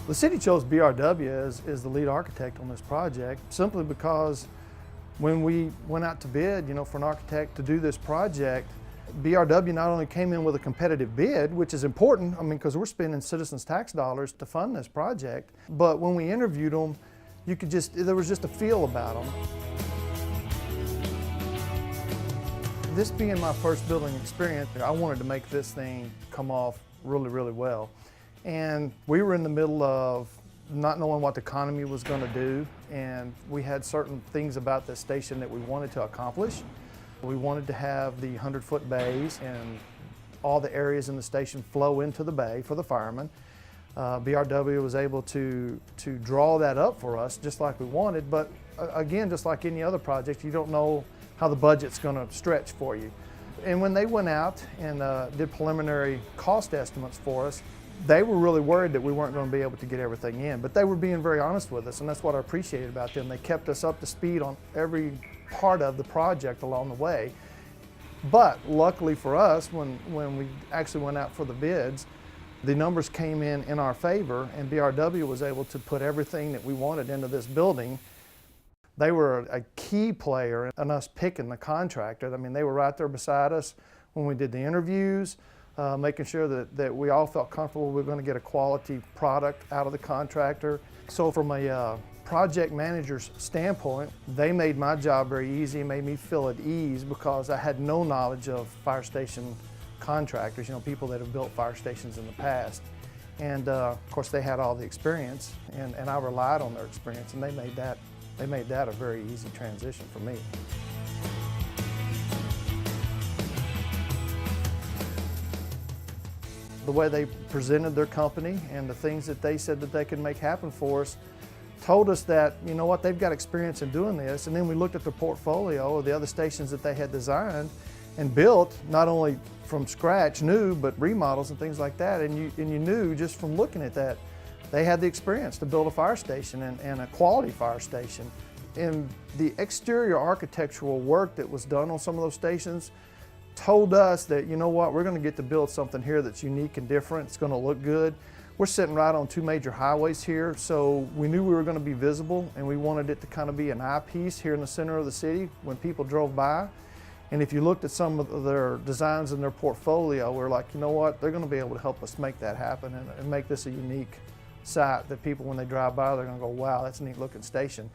The city chose BRW as the lead architect on this project simply because when we went out to bid, for an architect to do this project, BRW not only came in with a competitive bid, which is important, because we're spending citizens' tax dollars to fund this project, but when we interviewed them, there was just a feel about them. This being my first building experience, I wanted to make this thing come off really, really well. And we were in the middle of not knowing what the economy was going to do, and we had certain things about this station that we wanted to accomplish. We wanted to have the 100-foot bays and all the areas in the station flow into the bay for the firemen. BRW was able to draw that up for us just like we wanted, but again, just like any other project, you don't know how the budget's going to stretch for you. And when they went out and did preliminary cost estimates for us, they were really worried that we weren't going to be able to get everything in, but they were being very honest with us, and that's what I appreciated about them. They kept us up to speed on every part of the project along the way. But luckily for us, when we actually went out for the bids, the numbers came in our favor, and BRW was able to put everything that we wanted into this building. They were a key player in us picking the contractor. They were right there beside us when we did the interviews, making sure that we all felt comfortable we were going to get a quality product out of the contractor. So from a project manager's standpoint, they made my job very easy and made me feel at ease because I had no knowledge of fire station contractors, people that have built fire stations in the past. And of course they had all the experience, and I relied on their experience, and they made that a very easy transition for me. The way they presented their company and the things that they said that they could make happen for us told us that, they've got experience in doing this. And then we looked at the portfolio of the other stations that they had designed and built, not only from scratch, new, but remodels and things like that. And you knew just from looking at that, they had the experience to build a fire station and a quality fire station. And the exterior architectural work that was done on some of those stations told us that, we're going to get to build something here that's unique and different. It's going to look good. We're sitting right on two major highways here, so we knew we were going to be visible, and we wanted it to kind of be an eyepiece here in the center of the city when people drove by. And if you looked at some of their designs in their portfolio, we're like, they're going to be able to help us make that happen and make this a unique site that people, when they drive by, they're going to go, wow, that's a neat looking station.